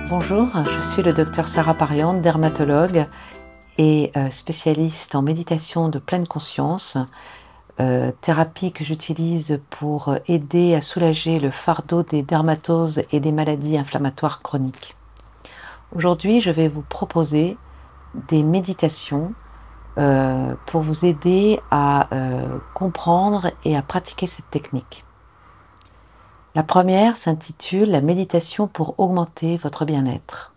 Bonjour, je suis le docteur Sarah Pariante, dermatologue et spécialiste en méditation de pleine conscience, thérapie que j'utilise pour aider à soulager le fardeau des dermatoses et des maladies inflammatoires chroniques. Aujourd'hui, je vais vous proposer des méditations pour vous aider à comprendre et à pratiquer cette technique. La première s'intitule « La méditation pour augmenter votre bien-être ».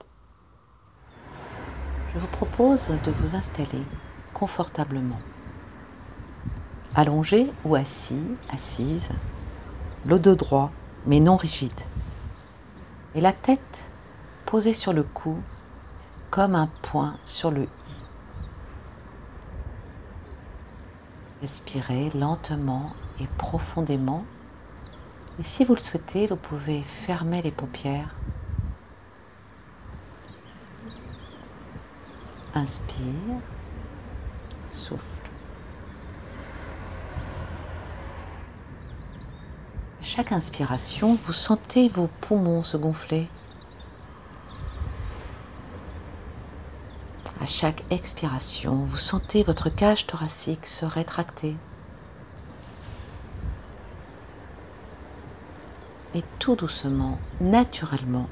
Je vous propose de vous installer confortablement, allongé ou assis, assise, le dos droit mais non rigide, et la tête posée sur le cou comme un point sur le i. Respirez lentement et profondément, et si vous le souhaitez, vous pouvez fermer les paupières. Inspire, souffle. À chaque inspiration, vous sentez vos poumons se gonfler. À chaque expiration, vous sentez votre cage thoracique se rétracter. Et tout doucement, naturellement,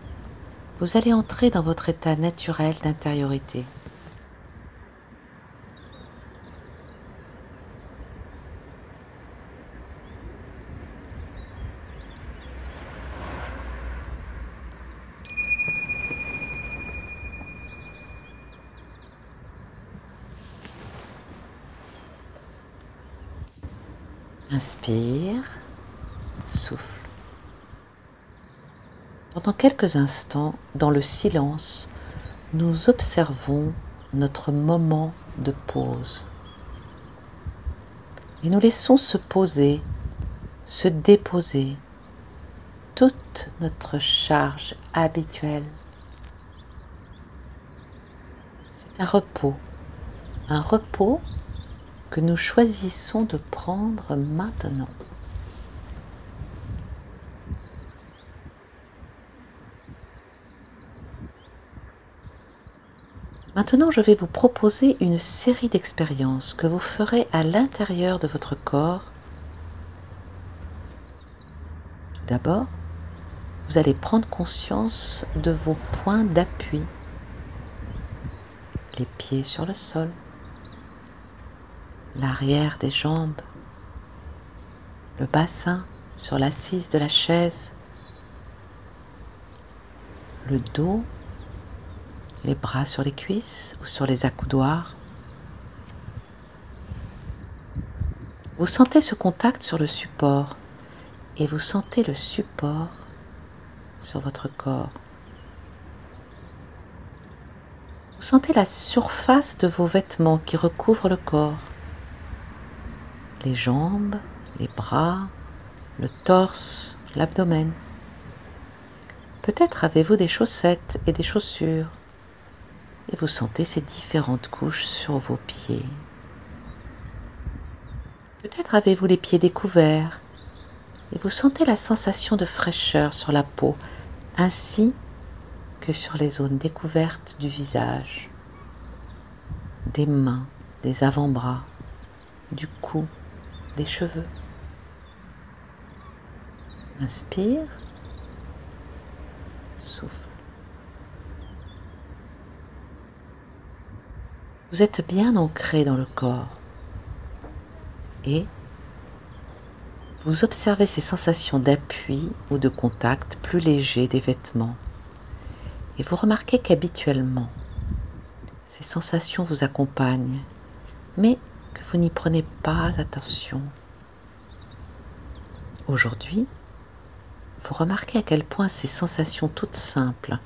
vous allez entrer dans votre état naturel d'intériorité. Inspire, souffle. Pendant quelques instants, dans le silence, nous observons notre moment de pause. Et nous laissons se poser, se déposer toute notre charge habituelle. C'est un repos que nous choisissons de prendre maintenant. Maintenant, je vais vous proposer une série d'expériences que vous ferez à l'intérieur de votre corps. Tout d'abord, vous allez prendre conscience de vos points d'appui, les pieds sur le sol, l'arrière des jambes, le bassin sur l'assise de la chaise, le dos, les bras sur les cuisses ou sur les accoudoirs. Vous sentez ce contact sur le support et vous sentez le support sur votre corps. Vous sentez la surface de vos vêtements qui recouvrent le corps, les jambes, les bras, le torse, l'abdomen. Peut-être avez-vous des chaussettes et des chaussures et vous sentez ces différentes couches sur vos pieds. Peut-être avez-vous les pieds découverts et vous sentez la sensation de fraîcheur sur la peau ainsi que sur les zones découvertes du visage, des mains, des avant-bras, du cou, des cheveux. Inspire, souffle. Vous êtes bien ancré dans le corps et vous observez ces sensations d'appui ou de contact plus léger des vêtements. Et vous remarquez qu'habituellement, ces sensations vous accompagnent, mais que vous n'y prenez pas attention. Aujourd'hui, vous remarquez à quel point ces sensations toutes simples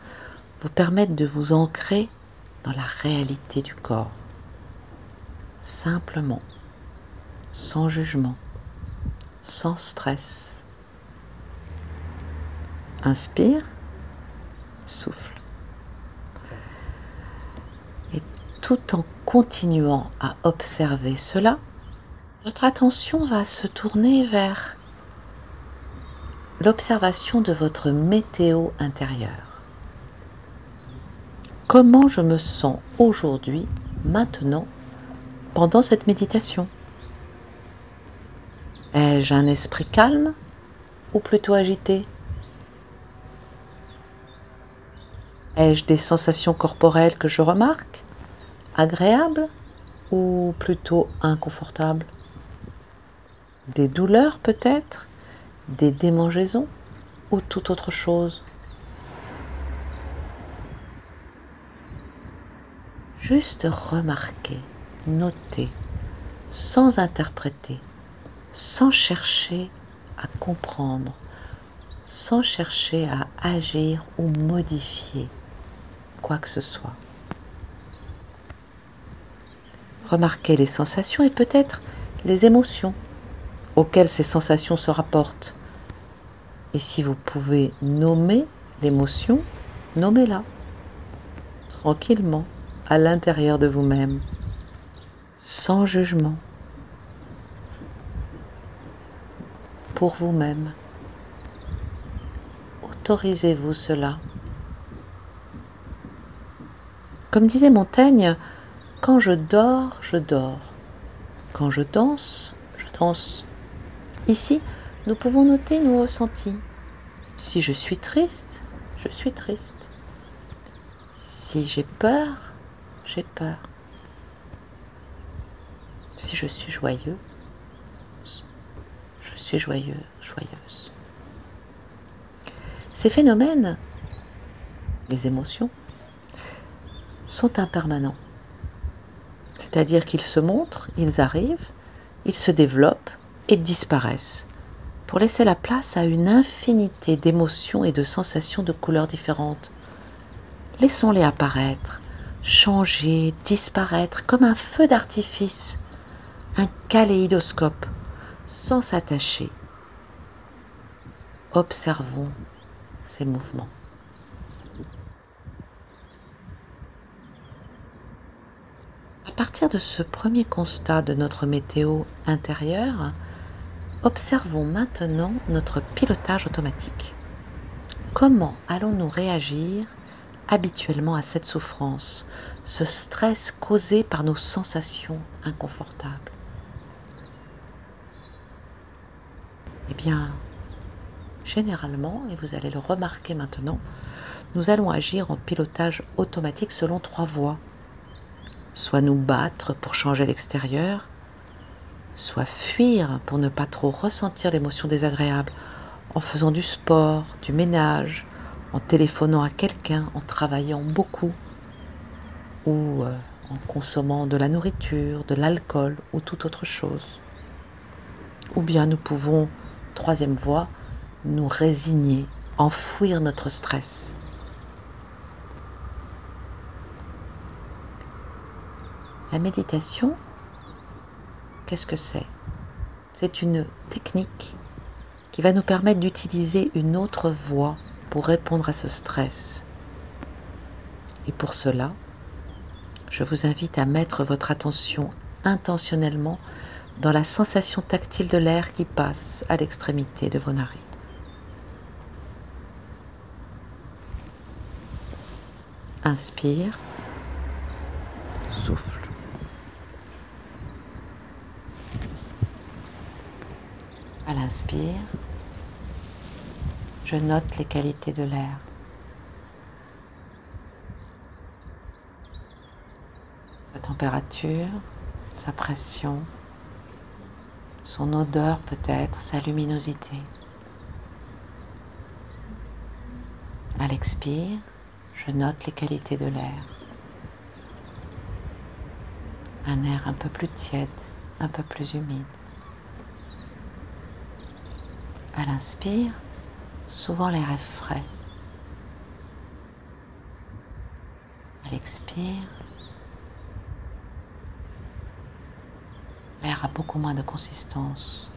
vous permettent de vous ancrer dans la réalité du corps, simplement, sans jugement, sans stress. Inspire, souffle. Et tout en continuant à observer cela, votre attention va se tourner vers l'observation de votre météo intérieure. comment je me sens aujourd'hui, maintenant, pendant cette méditation. Ai-je un esprit calme ou plutôt agité? Ai-je des sensations corporelles que je remarque, agréables ou plutôt inconfortables? Des douleurs peut-être, des démangeaisons ou toute autre chose? Juste remarquer, noter, sans interpréter, sans chercher à comprendre, sans chercher à agir ou modifier quoi que ce soit. Remarquez les sensations et peut-être les émotions auxquelles ces sensations se rapportent. Et si vous pouvez nommer l'émotion, nommez-la tranquillement à l'intérieur de vous-même, sans jugement, pour vous-même. Autorisez-vous cela. Comme disait Montaigne, quand je dors, je dors. Quand je danse, je danse. Ici, nous pouvons noter nos ressentis. Si je suis triste, je suis triste. Si j'ai peur, j'ai peur. Si je suis joyeux, je suis joyeux, joyeuse. Ces phénomènes, les émotions, sont impermanents. C'est-à-dire qu'ils se montrent, ils arrivent, ils se développent et disparaissent, pour laisser la place à une infinité d'émotions et de sensations de couleurs différentes. Laissons-les apparaître, changer, disparaître, comme un feu d'artifice, un kaléidoscope, sans s'attacher. Observons ces mouvements. À partir de ce premier constat de notre météo intérieure, observons maintenant notre pilotage automatique. Comment allons-nous réagir habituellement à cette souffrance, ce stress causé par nos sensations inconfortables? Eh bien, généralement, et vous allez le remarquer maintenant, nous allons agir en pilotage automatique selon 3 voies. Soit nous battre pour changer l'extérieur, soit fuir pour ne pas trop ressentir l'émotion désagréable, en faisant du sport, du ménage, en téléphonant à quelqu'un, en travaillant beaucoup, ou en consommant de la nourriture, de l'alcool ou toute autre chose. Ou bien nous pouvons, 3e voie, nous résigner, enfouir notre stress. La méditation, qu'est-ce que c'est? C'est une technique qui va nous permettre d'utiliser une autre voie pour répondre à ce stress. Et pour cela, je vous invite à mettre votre attention intentionnellement dans la sensation tactile de l'air qui passe à l'extrémité de vos narines. Inspire, souffle. À l'inspire, je note les qualités de l'air. Sa température, sa pression, son odeur peut-être, sa luminosité. À l'expire, je note les qualités de l'air. Un air un peu plus tiède, un peu plus humide. À l'inspire, souvent l'air est frais. À l'expire, l'air a beaucoup moins de consistance.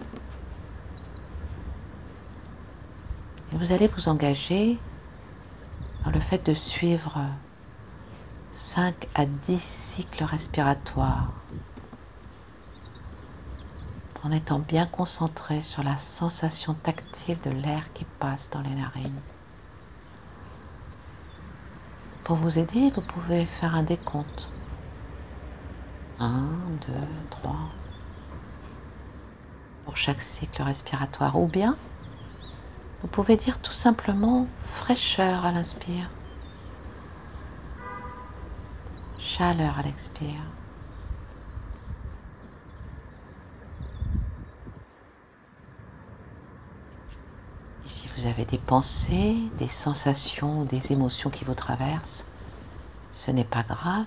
Et vous allez vous engager dans le fait de suivre 5 à 10 cycles respiratoires en étant bien concentré sur la sensation tactile de l'air qui passe dans les narines. Pour vous aider, vous pouvez faire un décompte. 1, 2, 3. Pour chaque cycle respiratoire. Ou bien, vous pouvez dire tout simplement fraîcheur à l'inspire, chaleur à l'expire. Et si vous avez des pensées, des sensations, des émotions qui vous traversent, ce n'est pas grave.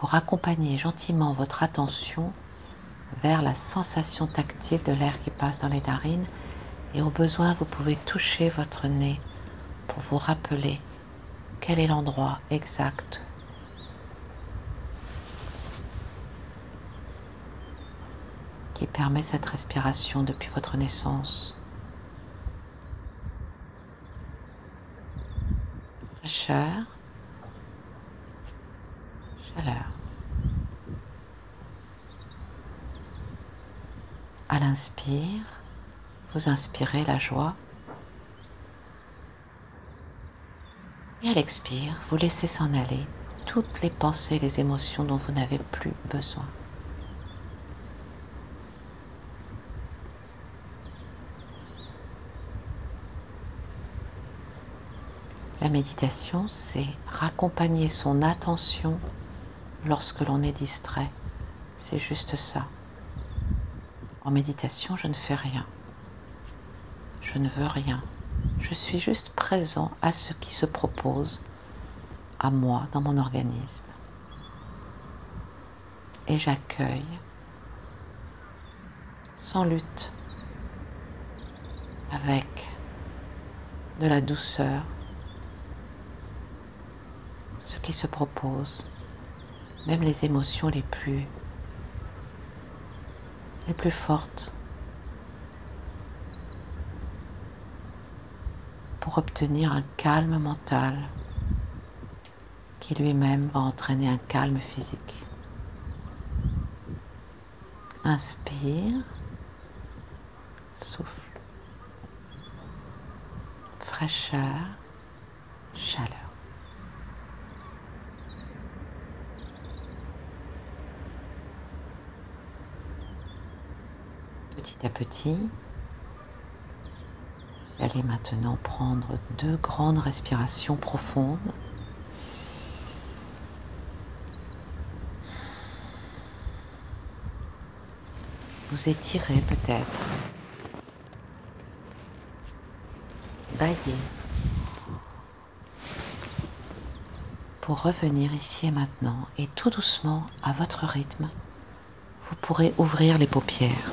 Vous raccompagnez gentiment votre attention vers la sensation tactile de l'air qui passe dans les narines et au besoin vous pouvez toucher votre nez pour vous rappeler quel est l'endroit exact qui permet cette respiration depuis votre naissance. Fraîcheur, chaleur. À l'inspire, vous inspirez la joie. Et à l'expire, vous laissez s'en aller toutes les pensées, les émotions dont vous n'avez plus besoin. La méditation, c'est raccompagner son attention lorsque l'on est distrait. C'est juste ça. En méditation, je ne fais rien. Je ne veux rien. Je suis juste présent à ce qui se propose à moi dans mon organisme. Et j'accueille sans lutte, avec de la douceur, ce qui se propose, même les émotions les plus fortes, pour obtenir un calme mental qui lui-même va entraîner un calme physique. Inspire, souffle, fraîcheur, chaleur. Petit à petit, vous allez maintenant prendre 2 grandes respirations profondes. Vous étirez peut-être, baillez, pour revenir ici et maintenant, et tout doucement, à votre rythme, vous pourrez ouvrir les paupières.